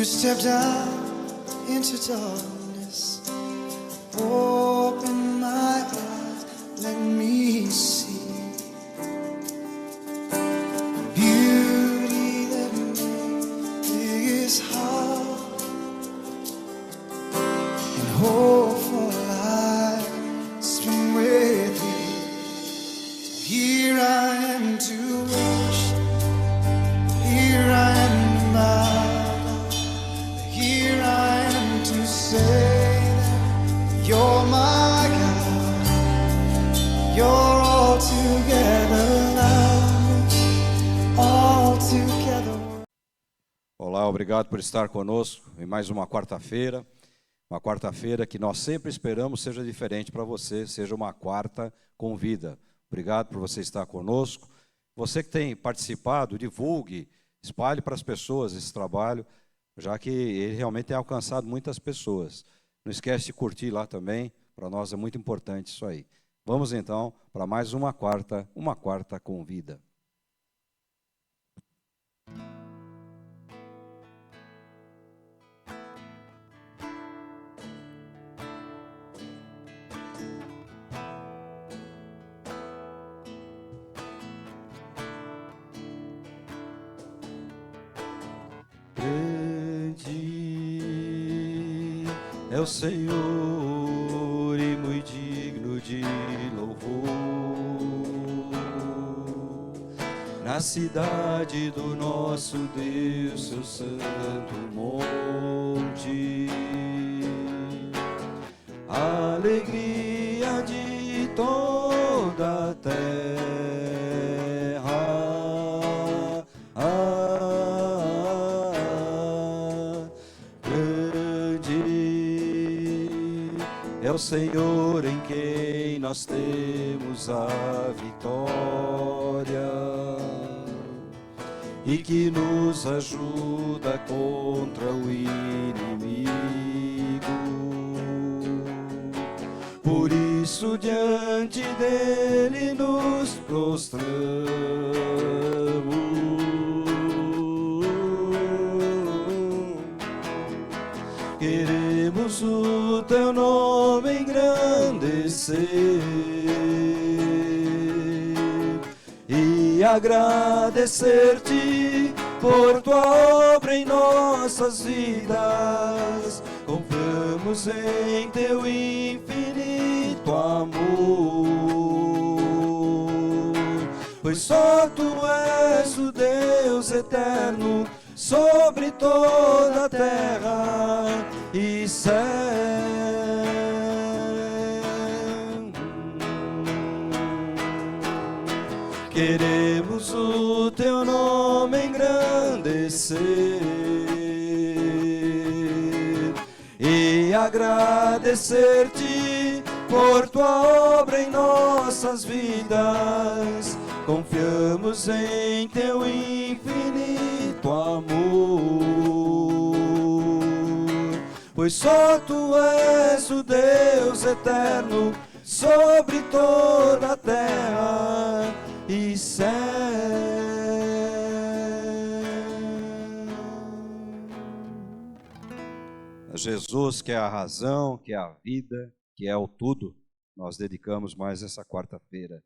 stepped out into darkness, open my eyes, let me see beauty that made this heart and hope for life spring with thee. So here I am to worship, here I am to bow. Here I am to say that you're my God, you're all together. Olá, obrigado por estar conosco em mais uma quarta-feira que nós sempre esperamos seja diferente para você, seja uma quarta com vida. Obrigado por você estar conosco. Você que tem participado, divulgue, espalhe para as pessoas esse trabalho, já que ele realmente tem alcançado muitas pessoas. Não esquece de curtir lá também, para nós é muito importante isso aí. Vamos então para mais uma quarta com vida. É o Senhor e muito digno de louvor, na cidade do nosso Deus, seu santo monte, a alegria de toda a terra. É o Senhor em quem nós temos a vitória e que nos ajuda contra o inimigo. Por isso diante dele nos prostramos, queremos o teu nome engrandecer e agradecer-te por tua obra em nossas vidas. Confiamos em teu infinito amor, pois só tu és o Deus eterno sobre toda a terra e céu. Queremos o teu nome engrandecer e agradecer-te por tua obra em nossas vidas. Confiamos em teu infinito amor, pois só tu és o Deus eterno sobre toda a terra e céu. Jesus, que é a razão, que é a vida, que é o tudo, nós dedicamos mais essa quarta-feira.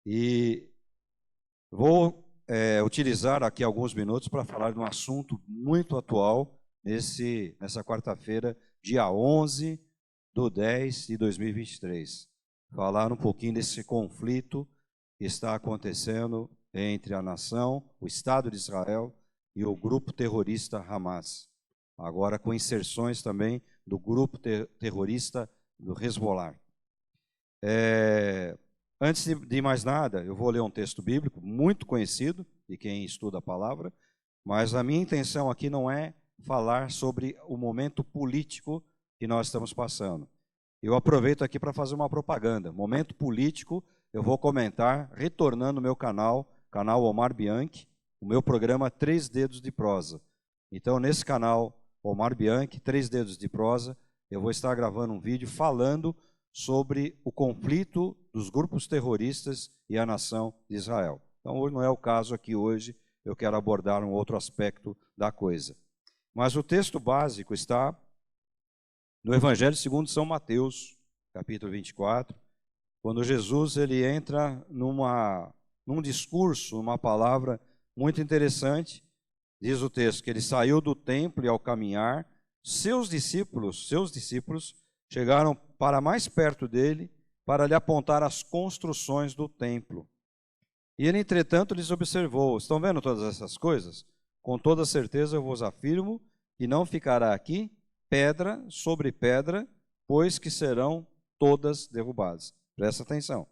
E vou utilizar aqui alguns minutos para falar de um assunto muito atual nessa quarta-feira, dia 11/10/2023. Falar um pouquinho desse conflito que está acontecendo entre a nação, o Estado de Israel e o grupo terrorista Hamas. Agora com inserções também do grupo terrorista do Hezbollah. Antes de mais nada, eu vou ler um texto bíblico muito conhecido de quem estuda a palavra, mas a minha intenção aqui não é falar sobre o momento político que nós estamos passando. Eu aproveito aqui para fazer uma propaganda. Momento político, eu vou comentar, retornando ao meu canal Omar Bianchi, o meu programa 3 Dedos de Prosa. Então, nesse canal Omar Bianchi, 3 Dedos de Prosa, eu vou estar gravando um vídeo falando sobre o conflito dos grupos terroristas e a nação de Israel. Então, hoje não é o caso aqui hoje, eu quero abordar um outro aspecto da coisa. Mas o texto básico está no Evangelho segundo São Mateus, capítulo 24, quando Jesus ele entra num discurso, uma palavra muito interessante. Diz o texto que ele saiu do templo e ao caminhar, seus discípulos chegaram para mais perto dele para lhe apontar as construções do templo. E ele, entretanto, lhes observou: estão vendo todas essas coisas? Com toda certeza eu vos afirmo que não ficará aqui pedra sobre pedra, pois que serão todas derrubadas. Presta atenção.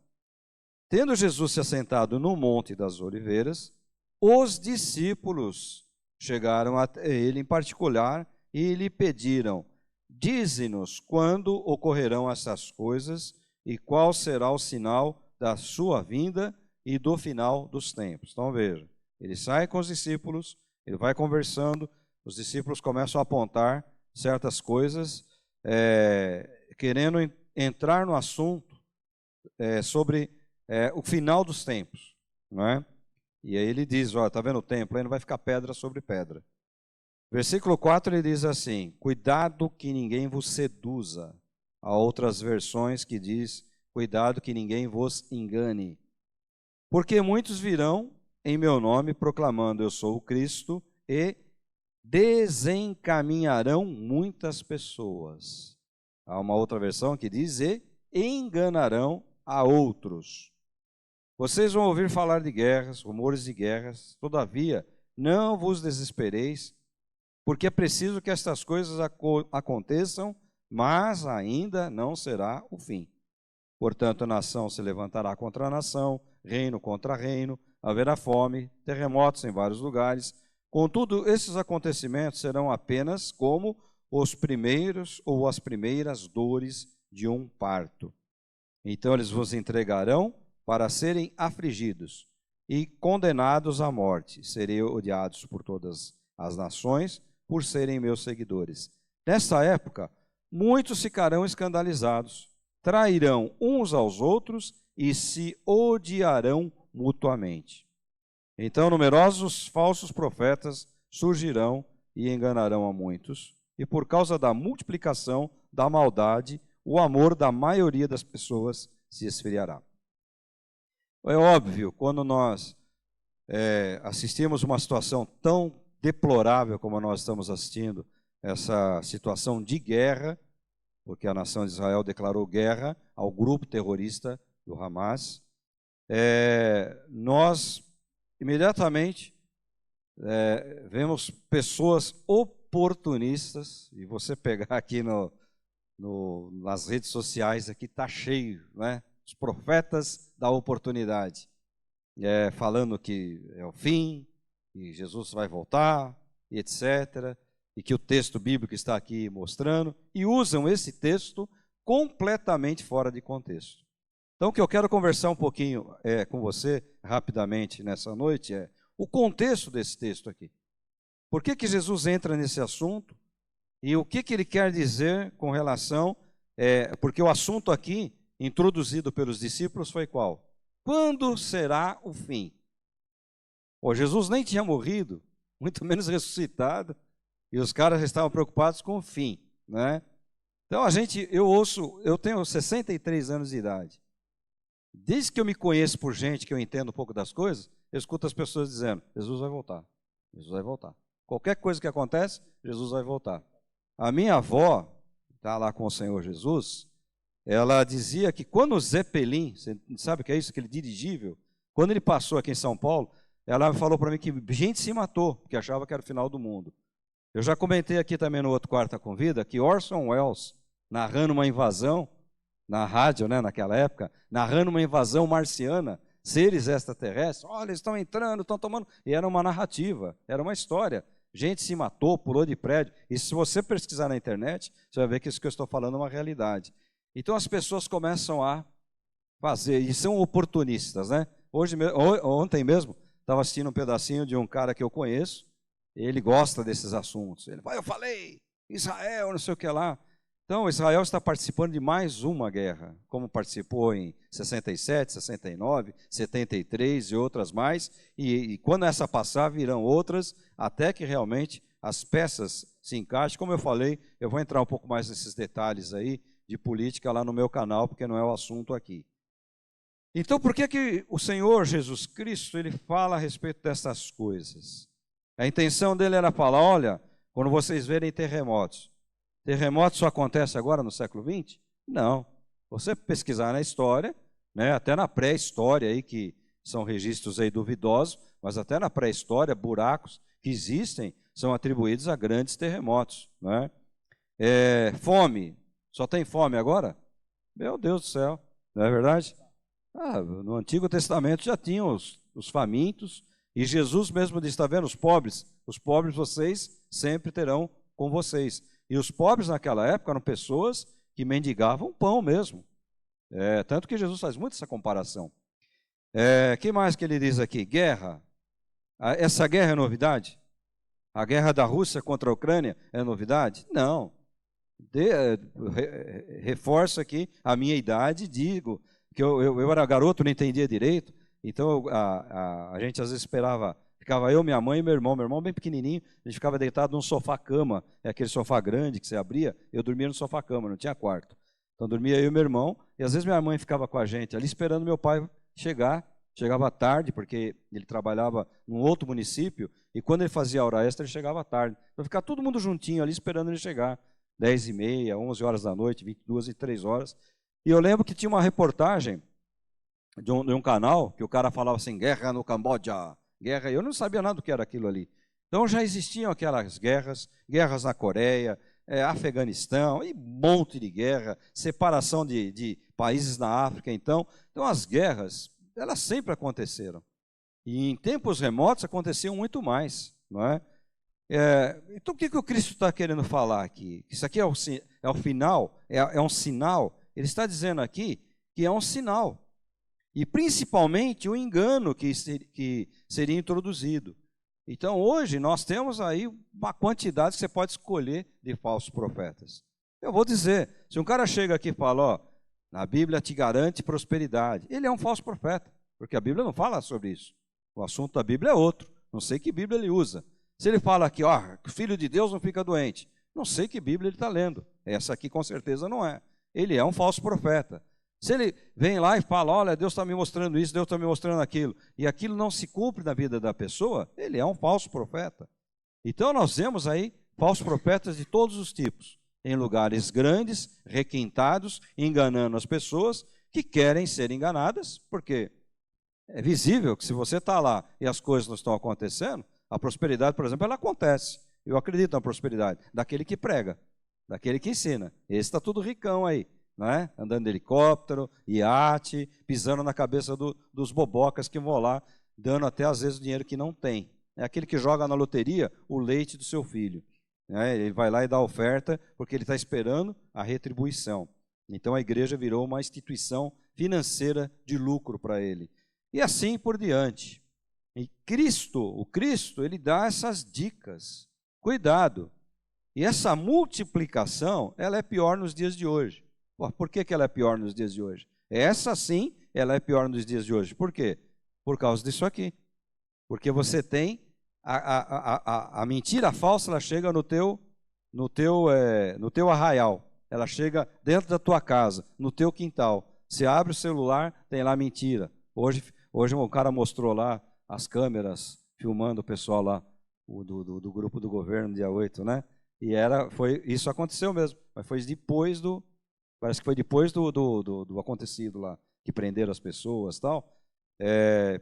Tendo Jesus se assentado no Monte das Oliveiras, os discípulos chegaram até ele em particular e lhe pediram: dize-nos quando ocorrerão essas coisas e qual será o sinal da sua vinda e do final dos tempos. Então veja, ele sai com os discípulos, ele vai conversando, os discípulos começam a apontar certas coisas, querendo entrar no assunto sobre o final dos tempos, não é? E aí ele diz, ó, tá vendo o templo? Aí não vai ficar pedra sobre pedra. Versículo 4 ele diz assim: cuidado que ninguém vos seduza. Há outras versões que diz: cuidado que ninguém vos engane. Porque muitos virão em meu nome proclamando eu sou o Cristo e desencaminharão muitas pessoas. Há uma outra versão que diz: e enganarão a outros. Vocês vão ouvir falar de guerras, rumores de guerras, todavia não vos desespereis, porque é preciso que estas coisas aconteçam, mas ainda não será o fim. Portanto, nação se levantará contra nação, reino contra reino, haverá fome, terremotos em vários lugares. Contudo, esses acontecimentos serão apenas como os primeiros ou as primeiras dores de um parto. Então eles vos entregarão para serem afligidos e condenados à morte. Serei odiados por todas as nações por serem meus seguidores. Nessa época, muitos ficarão escandalizados, trairão uns aos outros e se odiarão mutuamente. Então numerosos falsos profetas surgirão e enganarão a muitos, e por causa da multiplicação da maldade, o amor da maioria das pessoas se esfriará. É óbvio, quando nós assistimos uma situação tão deplorável como nós estamos assistindo, essa situação de guerra, porque a nação de Israel declarou guerra ao grupo terrorista do Hamas, nós imediatamente vemos pessoas oportunistas, e você pegar aqui nas redes sociais, aqui está cheio, né? Os profetas da oportunidade, falando que é o fim, que Jesus vai voltar, e etc., e que o texto bíblico está aqui mostrando, e usam esse texto completamente fora de contexto. Então, o que eu quero conversar um pouquinho com você, rapidamente, nessa noite, é o contexto desse texto aqui. Por que Jesus entra nesse assunto, e o que ele quer dizer com relação, porque o assunto aqui, introduzido pelos discípulos, foi qual? Quando será o fim? Jesus nem tinha morrido, muito menos ressuscitado, e os caras estavam preocupados com o fim, né? Então eu tenho 63 anos de idade. Desde que eu me conheço por gente, que eu entendo um pouco das coisas, eu escuto as pessoas dizendo: Jesus vai voltar, Jesus vai voltar. Qualquer coisa que acontece, Jesus vai voltar. A minha avó, está lá com o Senhor Jesus, ela dizia que quando o Zeppelin, você sabe o que é isso, aquele dirigível, quando ele passou aqui em São Paulo, ela falou para mim que gente se matou, porque achava que era o final do mundo. Eu já comentei aqui também no outro Quarta Convida, que Orson Welles, narrando uma invasão, na rádio, né, naquela época, narrando uma invasão marciana, seres extraterrestres, olha, eles estão entrando, estão tomando, e era uma narrativa, era uma história. Gente se matou, pulou de prédio, e se você pesquisar na internet, você vai ver que isso que eu estou falando é uma realidade. Então as pessoas começam a fazer, e são oportunistas, né? Ontem mesmo, estava assistindo um pedacinho de um cara que eu conheço, ele gosta desses assuntos. Ele fala: eu falei, Israel, não sei o que lá. Então, Israel está participando de mais uma guerra, como participou em 67, 69, 73 e outras mais, e quando essa passar, virão outras, até que realmente as peças se encaixe. Como eu falei, eu vou entrar um pouco mais nesses detalhes aí de política lá no meu canal, porque não é o assunto aqui. Então, por que o Senhor Jesus Cristo, ele fala a respeito dessas coisas? A intenção dele era falar, olha, quando vocês verem terremotos só acontece agora no século XX? Não. Você pesquisar na história, né, até na pré-história, aí, que são registros aí duvidosos, mas até na pré-história, buracos que existem são atribuídos a grandes terremotos. Né? Fome, só tem fome agora? Meu Deus do céu, não é verdade? No Antigo Testamento já tinham os famintos, e Jesus mesmo disse, está vendo os pobres vocês sempre terão com vocês. E os pobres naquela época eram pessoas que mendigavam pão mesmo. Tanto que Jesus faz muito essa comparação. Que mais que ele diz aqui? Guerra. Essa guerra é novidade? A guerra da Rússia contra a Ucrânia é novidade? Não. Reforço aqui a minha idade, digo que eu era garoto, não entendia direito, então a gente às vezes ficava eu, minha mãe e meu irmão bem pequenininho, a gente ficava deitado num sofá-cama, aquele sofá grande que você abria, eu dormia no sofá-cama, não tinha quarto. Então dormia eu e meu irmão, e às vezes minha mãe ficava com a gente ali esperando meu pai chegava tarde, porque ele trabalhava num outro município, e quando ele fazia hora extra, ele chegava tarde. Então ficava todo mundo juntinho ali esperando ele chegar, 10h30, 11 horas da noite, 22 e 3 horas. E eu lembro que tinha uma reportagem de um canal, que o cara falava assim, guerra no Camboja, guerra, eu não sabia nada do que era aquilo ali. Então já existiam aquelas guerras na Coreia, Afeganistão, e um monte de guerra, separação de países na África, então as guerras, elas sempre aconteceram. E em tempos remotos aconteciam muito mais, não é? Então o que o Cristo está querendo falar aqui? Isso aqui é o final, é um sinal. Ele está dizendo aqui que é um sinal. E principalmente o engano que seria introduzido. Então hoje nós temos aí uma quantidade que você pode escolher de falsos profetas. Eu vou dizer, se um cara chega aqui e fala, ó, a Bíblia te garante prosperidade, ele é um falso profeta, porque a Bíblia não fala sobre isso. O assunto da Bíblia é outro, não sei que Bíblia ele usa. Se ele fala aqui, ó, que o Filho de Deus não fica doente, não sei que Bíblia ele está lendo. Essa aqui com certeza não é. Ele é um falso profeta. Se ele vem lá e fala, olha, Deus está me mostrando isso, Deus está me mostrando aquilo, e aquilo não se cumpre na vida da pessoa, ele é um falso profeta. Então nós vemos aí falsos profetas de todos os tipos, em lugares grandes, requintados, enganando as pessoas que querem ser enganadas, porque é visível que se você está lá e as coisas não estão acontecendo, a prosperidade, por exemplo, ela acontece. Eu acredito na prosperidade daquele que prega, daquele que ensina. Esse está tudo ricão aí, né? Andando de helicóptero, iate, pisando na cabeça dos bobocas que vão lá, dando até às vezes o dinheiro que não tem. É aquele que joga na loteria o leite do seu filho. Ele vai lá e dá oferta porque ele está esperando a retribuição. Então a igreja virou uma instituição financeira de lucro para ele. E assim por diante. E o Cristo, ele dá essas dicas. Cuidado. E essa multiplicação, ela é pior nos dias de hoje. Por que ela é pior nos dias de hoje? Essa sim, ela é pior nos dias de hoje. Por quê? Por causa disso aqui. Porque você tem a mentira falsa, ela chega no teu arraial. Ela chega dentro da tua casa, no teu quintal. Você abre o celular, tem lá mentira. Hoje um cara mostrou lá as câmeras filmando o pessoal lá do grupo do governo, dia 8, né? E isso aconteceu mesmo, mas foi depois parece que foi depois do acontecido lá, que prenderam as pessoas e tal.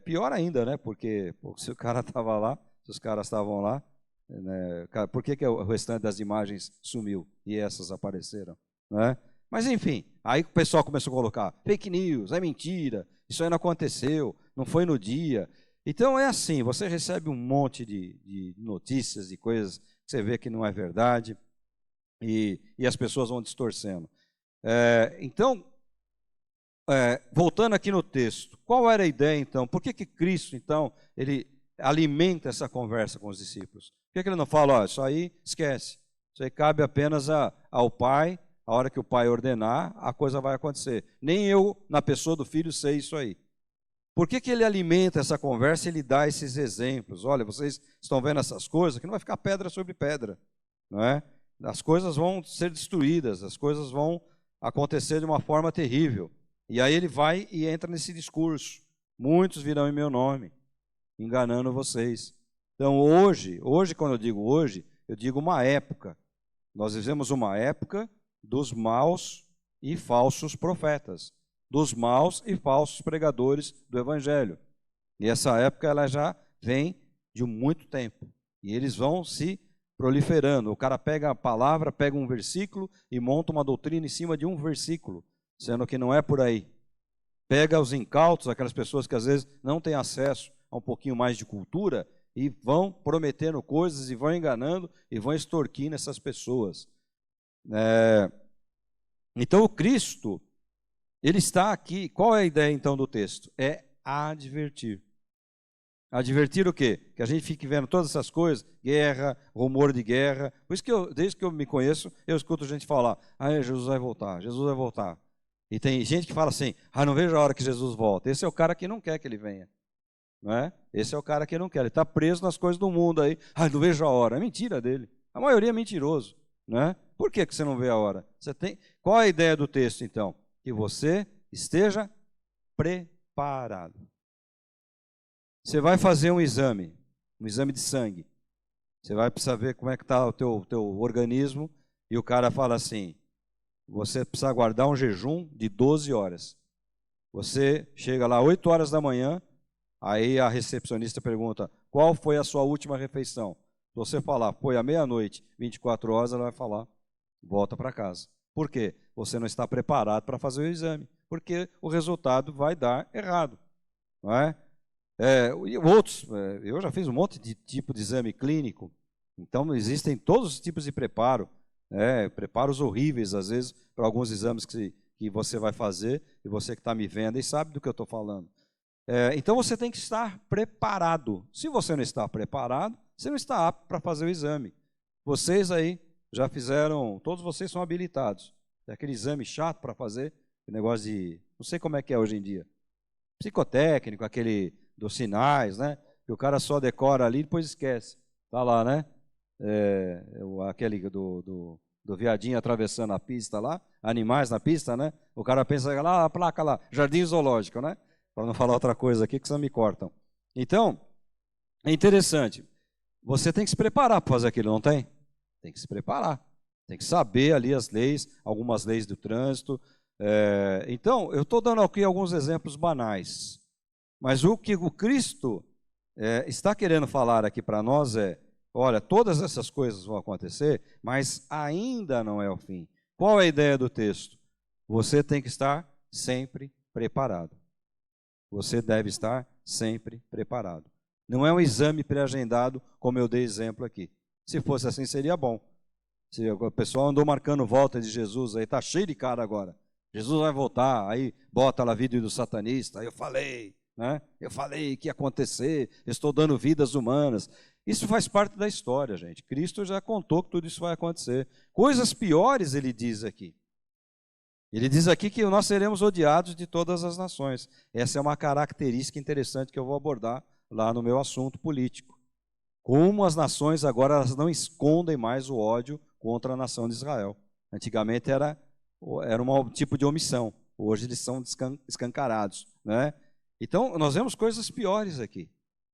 Pior ainda, né? Porque se o cara estava lá, se os caras estavam lá, né? Por que o restante das imagens sumiu e essas apareceram, né? Mas enfim, aí o pessoal começou a colocar fake news, é mentira, isso aí não aconteceu, não foi no dia. Então é assim, você recebe um monte de notícias, de coisas que você vê que não é verdade, e as pessoas vão distorcendo. Então, voltando aqui no texto, qual era a ideia então? Por que Cristo, então, ele alimenta essa conversa com os discípulos? Por que ele não fala, ó, isso aí esquece, isso aí cabe apenas ao Pai, a hora que o Pai ordenar, a coisa vai acontecer. Nem eu, na pessoa do Filho, sei isso aí. Por que ele alimenta essa conversa e ele dá esses exemplos? Olha, vocês estão vendo essas coisas, que não vai ficar pedra sobre pedra. não é? As coisas vão ser destruídas, as coisas vão acontecer de uma forma terrível. E aí ele vai e entra nesse discurso. Muitos virão em meu nome, enganando vocês. Então hoje quando eu digo uma época. Nós vivemos uma época dos maus e falsos profetas, dos maus e falsos pregadores do Evangelho. E essa época ela já vem de muito tempo. E eles vão se proliferando. O cara pega a palavra, pega um versículo e monta uma doutrina em cima de um versículo, sendo que não é por aí. Pega os incautos, aquelas pessoas que às vezes não têm acesso a um pouquinho mais de cultura, e vão prometendo coisas, e vão enganando, e vão extorquindo essas pessoas. Então o Cristo, ele está aqui. Qual é a ideia então do texto? É advertir. Advertir o quê? Que a gente fique vendo todas essas coisas, guerra, rumor de guerra. Por isso que desde que eu me conheço, eu escuto gente falar, Jesus vai voltar, Jesus vai voltar. E tem gente que fala assim, não vejo a hora que Jesus volta. Esse é o cara que não quer que ele venha. Não é? Esse é o cara que não quer. Ele está preso nas coisas do mundo aí. Não vejo a hora. É mentira dele. A maioria é mentiroso. Não é? Por que você não vê a hora? Qual é a ideia do texto, então? Que você esteja preparado. Você vai fazer um exame de sangue. Você vai precisar ver como é que está o teu organismo, e o cara fala assim, você precisa guardar um jejum de 12 horas. Você chega lá 8 horas da manhã, aí a recepcionista pergunta, qual foi a sua última refeição? Se você falar, foi à meia-noite, 24 horas, ela vai falar, volta para casa. Por quê? Você não está preparado para fazer o exame, porque o resultado vai dar errado. Não é? E outros, eu já fiz um monte de tipo de exame clínico, então existem todos os tipos de preparo, preparos horríveis, às vezes, para alguns exames que você vai fazer, e você que está me vendo e sabe do que eu estou falando. Então você tem que estar preparado. Se você não está preparado, você não está apto para fazer o exame. Vocês aí já fizeram, todos vocês são habilitados. É aquele exame chato para fazer, o negócio de, não sei como é que é hoje em dia, psicotécnico, aquele dos sinais, né? Que o cara só decora ali e depois esquece. Está lá, né? Aquele do viadinho atravessando a pista lá, animais na pista, né? O cara pensa lá, a placa lá, jardim zoológico, né? Para não falar outra coisa aqui que senão me cortam. Então, é interessante. Você tem que se preparar para fazer aquilo, não tem? Tem que se preparar. Tem que saber ali as leis, algumas leis do trânsito. Então, eu estou dando aqui alguns exemplos banais. Mas o que o Cristo está querendo falar aqui para nós olha, todas essas coisas vão acontecer, mas ainda não é o fim. Qual é a ideia do texto? Você tem que estar sempre preparado. Você deve estar sempre preparado. Não é um exame pré-agendado, como eu dei exemplo aqui. Se fosse assim, seria bom. Se o pessoal andou marcando volta de Jesus, aí está cheio de cara agora. Jesus vai voltar, aí bota lá vídeo do satanista, aí eu falei, né? Eu falei que ia acontecer, eu estou dando vidas humanas. Isso faz parte da história, gente. Cristo já contou que tudo isso vai acontecer. Coisas piores ele diz aqui. Ele diz aqui que nós seremos odiados de todas as nações. Essa é uma característica interessante que eu vou abordar lá no meu assunto político. Como as nações agora elas não escondem mais o ódio contra a nação de Israel. Antigamente era um tipo de omissão. Hoje eles são escancarados, né? Então, nós vemos coisas piores aqui.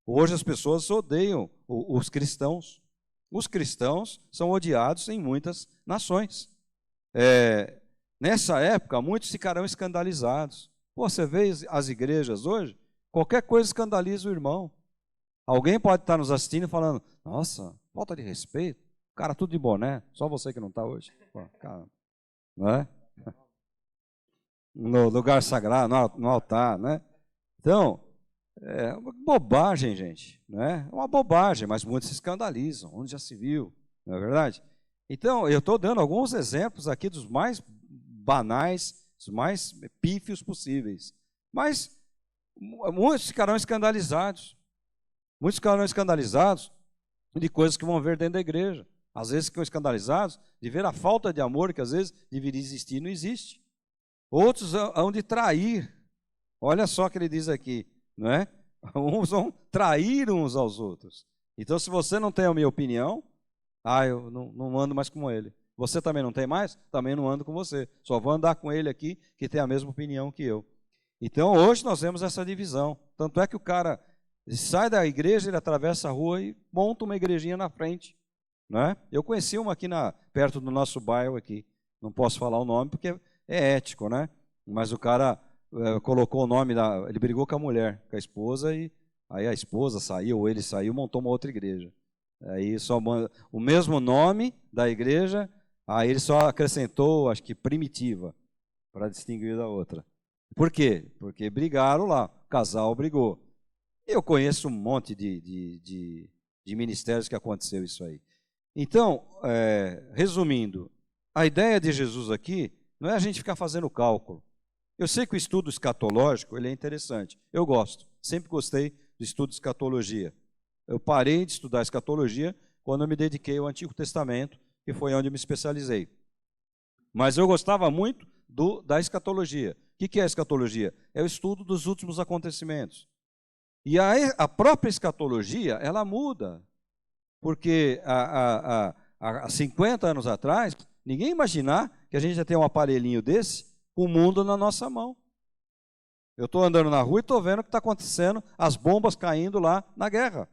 Hoje as pessoas odeiam os cristãos. Os cristãos são odiados em muitas nações. Nessa época, muitos ficarão escandalizados. Você vê as igrejas hoje, qualquer coisa escandaliza o irmão. Alguém pode estar nos assistindo e falando, nossa, falta de respeito, o cara tudo de boné, só você que não está hoje. Pô, cara, não é? No lugar sagrado, no altar, né? Então, é uma bobagem, gente, né? É uma bobagem, mas muitos se escandalizam, onde já se viu, não é verdade? Então, eu estou dando alguns exemplos aqui dos mais banais, os mais pífios possíveis. Mas muitos ficarão escandalizados. Muitos ficarão escandalizados de coisas que vão ver dentro da igreja. Às vezes ficam escandalizados de ver a falta de amor que às vezes deveria existir e não existe. Outros hão de trair. Olha só o que ele diz aqui, não é? Uns vão trair uns aos outros. Então, se você não tem a minha opinião, Ah, eu não ando mais com ele. Você também não tem mais? Também não ando com você. Só vou andar com ele aqui que tem a mesma opinião que eu. Então, hoje nós vemos essa divisão. Tanto é que o cara sai da igreja, ele atravessa a rua e monta uma igrejinha na frente. Né? Eu conheci uma aqui perto do nosso bairro aqui. Não posso falar o nome porque é ético, né? Mas o cara colocou o nome, ele brigou com a mulher, com a esposa, e aí a esposa saiu, ou ele saiu, montou uma outra igreja. Aí só o mesmo nome da igreja, aí ele só acrescentou, acho que primitiva, para distinguir da outra. Por quê? Porque brigaram lá, o casal brigou. Eu conheço um monte de ministérios que aconteceu isso aí. Então, resumindo, a ideia de Jesus aqui não é a gente ficar fazendo cálculo. Eu sei que o estudo escatológico ele é interessante, eu gosto, sempre gostei do estudo de escatologia. Eu parei de estudar escatologia quando eu me dediquei ao Antigo Testamento, que foi onde eu me especializei. Mas eu gostava muito da escatologia. O que é a escatologia? É o estudo dos últimos acontecimentos. E a própria escatologia, ela muda. Porque há 50 anos atrás, ninguém imaginar que a gente ia ter um aparelhinho desse, o mundo na nossa mão. Eu estou andando na rua e estou vendo o que está acontecendo, as bombas caindo lá na guerra,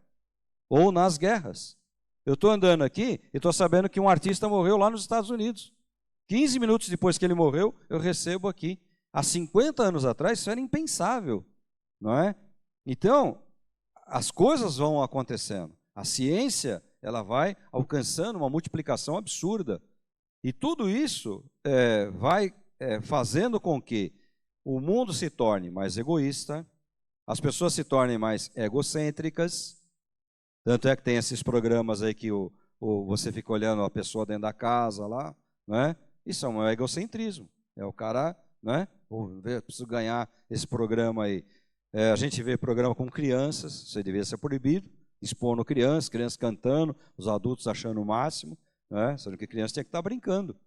ou nas guerras. Eu estou andando aqui e estou sabendo que um artista morreu lá nos Estados Unidos. 15 minutos depois que ele morreu, eu recebo aqui. Há 50 anos atrás, isso era impensável, não é? Então, as coisas vão acontecendo. A ciência, ela vai alcançando uma multiplicação absurda. E tudo isso vai fazendo com que o mundo se torne mais egoísta, as pessoas se tornem mais egocêntricas. Tanto é que tem esses programas aí que você fica olhando a pessoa dentro da casa lá, né? Isso é um egocentrismo. É o cara, né? Preciso ganhar esse programa aí. A gente vê programa com crianças, isso aí devia ser proibido, expondo crianças cantando, os adultos achando o máximo, né? Sendo que criança tinha que estar brincando.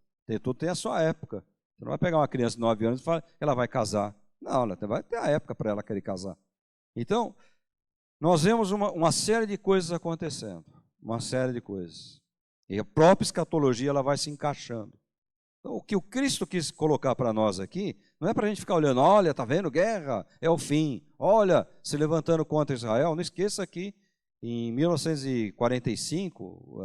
Tudo tem a sua época. Você não vai pegar uma criança de 9 anos e falar que ela vai casar. Não, ela vai ter a época para ela querer casar. Então, nós vemos uma série de coisas acontecendo, uma série de coisas. E a própria escatologia ela vai se encaixando. Então, o que o Cristo quis colocar para nós aqui, não é para a gente ficar olhando, olha, está vendo, guerra, é o fim. Olha, se levantando contra Israel. Não esqueça que em 1945,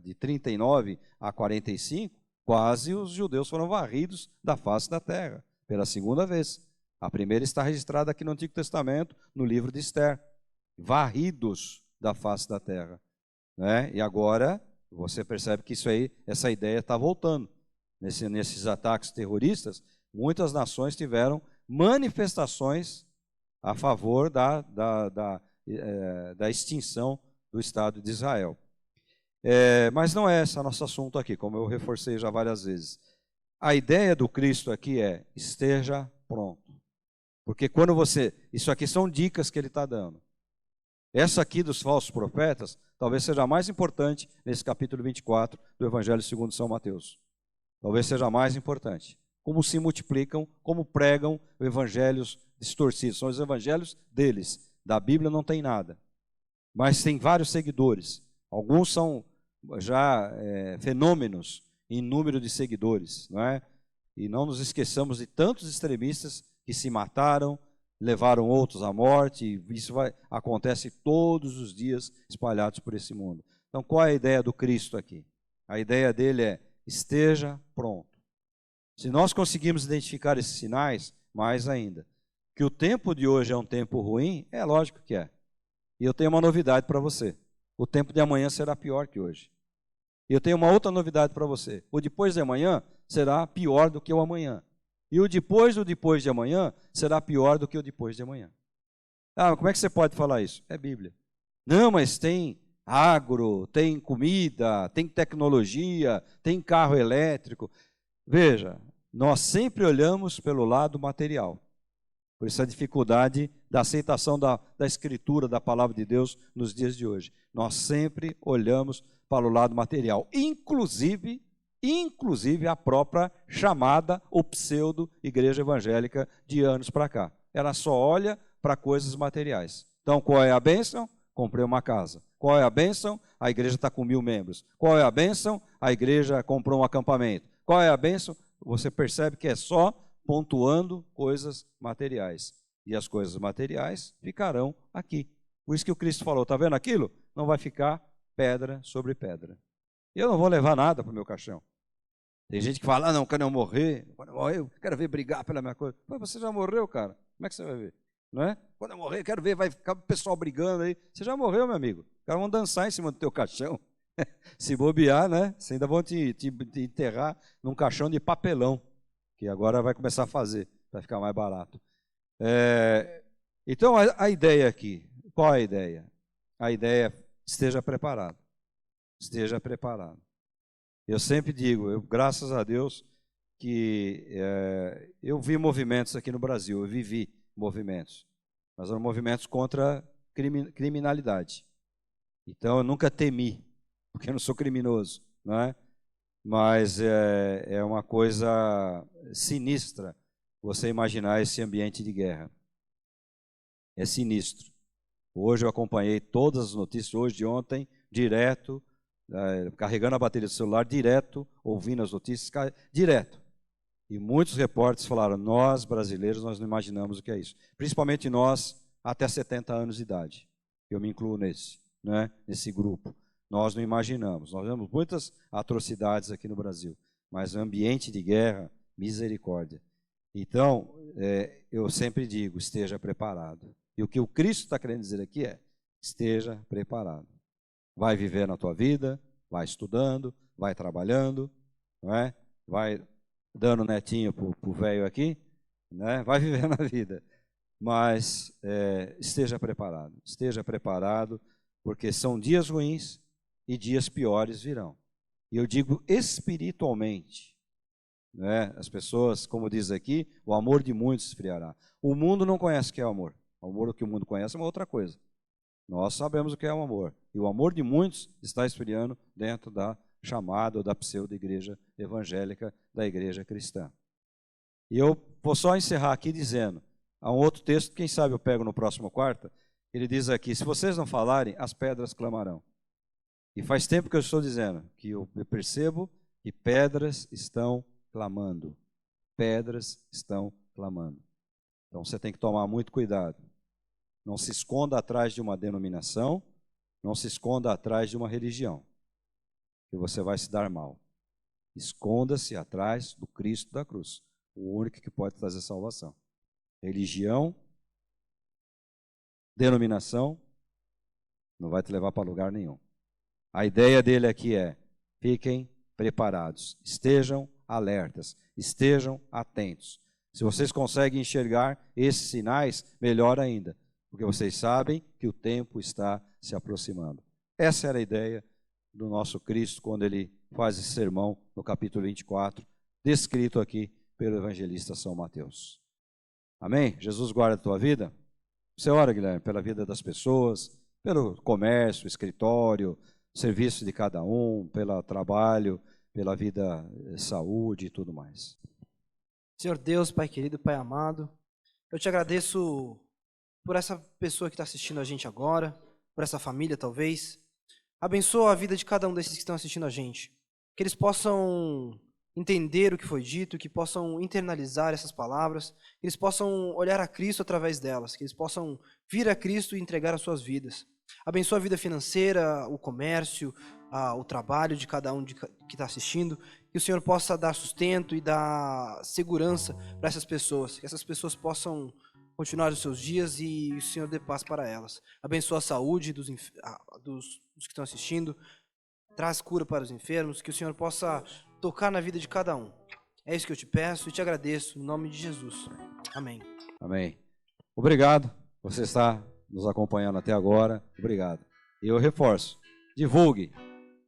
de 39 a 45, quase os judeus foram varridos da face da terra, pela segunda vez. A primeira está registrada aqui no Antigo Testamento, no livro de Esther. Varridos da face da terra. Né? E agora, você percebe que essa ideia está voltando. Nesses ataques terroristas, muitas nações tiveram manifestações a favor da extinção do Estado de Israel. Mas não é esse o nosso assunto aqui, como eu reforcei já várias vezes. A ideia do Cristo aqui é, esteja pronto. Porque quando isso aqui são dicas que ele está dando. Essa aqui dos falsos profetas, talvez seja a mais importante nesse capítulo 24 do Evangelho segundo São Mateus. Talvez seja a mais importante. Como se multiplicam, como pregam evangelhos distorcidos. São os evangelhos deles. Da Bíblia não tem nada. Mas tem vários seguidores. Alguns são já fenômenos em número de seguidores. Não é? E não nos esqueçamos de tantos extremistas que se mataram, levaram outros à morte, e isso acontece todos os dias espalhados por esse mundo. Então, qual é a ideia do Cristo aqui? A ideia dele é, esteja pronto. Se nós conseguirmos identificar esses sinais, mais ainda. Que o tempo de hoje é um tempo ruim, é lógico que é. E eu tenho uma novidade para você. O tempo de amanhã será pior que hoje. E eu tenho uma outra novidade para você. O depois de amanhã será pior do que o amanhã. E o depois do depois de amanhã será pior do que o depois de amanhã. Ah, como é que você pode falar isso? É Bíblia. Não, mas tem agro, tem comida, tem tecnologia, tem carro elétrico. Veja, nós sempre olhamos pelo lado material. Por isso a dificuldade da aceitação da Escritura, da Palavra de Deus nos dias de hoje. Nós sempre olhamos para o lado material, inclusive a própria chamada ou pseudo-igreja evangélica de anos para cá. Ela só olha para coisas materiais. Então, qual é a bênção? Comprei uma casa. Qual é a bênção? A igreja está com 1000 membros. Qual é a bênção? A igreja comprou um acampamento. Qual é a bênção? Você percebe que é só pontuando coisas materiais. E as coisas materiais ficarão aqui. Por isso que o Cristo falou, está vendo aquilo? Não vai ficar pedra sobre pedra. Eu não vou levar nada para o meu caixão. Tem gente que fala, não, quando eu morrer, eu quero ver brigar pela minha coisa. Mas você já morreu, cara. Como é que você vai ver? Não é? Quando eu morrer, eu quero ver, vai ficar o pessoal brigando aí. Você já morreu, meu amigo. Os caras vão dançar em cima do teu caixão. Se bobear, né? Você ainda vão te enterrar num caixão de papelão, que agora vai começar a fazer, vai ficar mais barato. Então, a ideia aqui, qual é a ideia? A ideia é, esteja preparado. Esteja preparado. Eu sempre digo, graças a Deus, que eu vi movimentos aqui no Brasil, eu vivi movimentos, mas eram movimentos contra criminalidade. Então, eu nunca temi, porque eu não sou criminoso, não é? Mas é uma coisa sinistra você imaginar esse ambiente de guerra. É sinistro. Hoje eu acompanhei todas as notícias, hoje e ontem, direto, carregando a bateria do celular, direto, ouvindo as notícias, direto. E muitos repórteres falaram, nós brasileiros, nós não imaginamos o que é isso. Principalmente nós, até 70 anos de idade. Eu me incluo nesse grupo. Nós não imaginamos. Nós vemos muitas atrocidades aqui no Brasil. Mas ambiente de guerra, misericórdia. Então, eu sempre digo, esteja preparado. E o que o Cristo está querendo dizer aqui é, esteja preparado. Vai viver na tua vida, vai estudando, vai trabalhando, não é? Vai dando netinho para o velho aqui, né? Vai viver na vida. Mas esteja preparado, porque são dias ruins e dias piores virão. E eu digo espiritualmente, né? As pessoas, como diz aqui, o amor de muitos esfriará. O mundo não conhece o que é o amor. O amor que o mundo conhece é uma outra coisa. Nós sabemos o que é o amor. E o amor de muitos está esfriando dentro da chamada ou da pseudo-igreja evangélica, da igreja cristã. E eu vou só encerrar aqui dizendo, há um outro texto, quem sabe eu pego no próximo quarta, ele diz aqui, se vocês não falarem, as pedras clamarão. E faz tempo que eu estou dizendo, que eu percebo que pedras estão clamando. Pedras estão clamando. Então você tem que tomar muito cuidado. Não se esconda atrás de uma denominação, não se esconda atrás de uma religião, que você vai se dar mal. Esconda-se atrás do Cristo da cruz, o único que pode trazer salvação. Religião, denominação, não vai te levar para lugar nenhum. A ideia dele aqui é, fiquem preparados, estejam alertas, estejam atentos. Se vocês conseguem enxergar esses sinais, melhor ainda, porque vocês sabem que o tempo está se aproximando. Essa era a ideia do nosso Cristo quando ele faz esse sermão no capítulo 24, descrito aqui pelo evangelista São Mateus. Amém? Jesus guarda a tua vida? Você ora, Guilherme, pela vida das pessoas, pelo comércio, escritório, serviço de cada um, pelo trabalho, pela vida, saúde e tudo mais. Senhor Deus, Pai querido, Pai amado, eu te agradeço por essa pessoa que está assistindo a gente agora, por essa família talvez. Abençoa a vida de cada um desses que estão assistindo a gente. Que eles possam entender o que foi dito, que possam internalizar essas palavras, que eles possam olhar a Cristo através delas, que eles possam vir a Cristo e entregar as suas vidas. Abençoa a vida financeira, o comércio, o trabalho de cada um que está assistindo, que o Senhor possa dar sustento e dar segurança para essas pessoas, que essas pessoas possam continuar os seus dias e o Senhor dê paz para elas. Abençoa a saúde dos que estão assistindo, traz cura para os enfermos, que o Senhor possa tocar na vida de cada um. É isso que eu te peço e te agradeço, em nome de Jesus. Amém. Amém. Obrigado, você está nos acompanhando até agora, obrigado. E eu reforço, divulgue,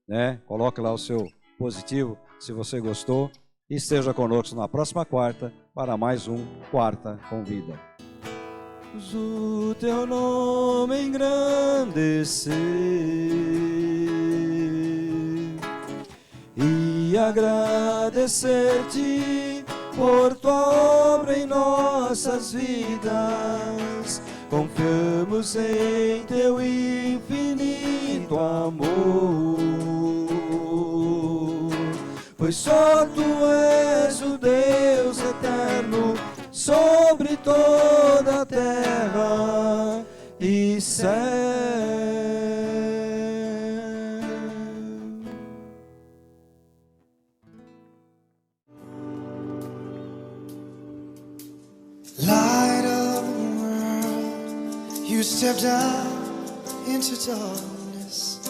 né? Coloque lá o seu positivo, se você gostou, e esteja conosco na próxima quarta, para mais um Quarta com Vida. O teu nome engrandecer e agradecer-te por tua obra em nossas vidas. Confiamos em teu muito amor, pois só tu és o Deus eterno sobre toda a terra e céu. Light of the world, you stepped out into darkness.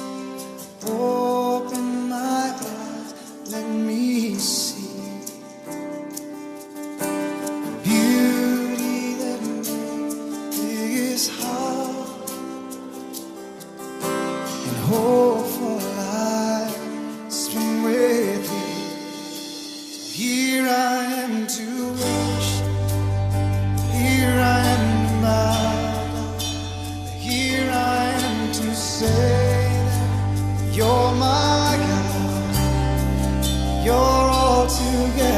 Open my eyes, let me see beauty that made this heart and hope for life spent with thee. So here I am to worship. Here I am, my God. Here I am to say that you're my God. You're all together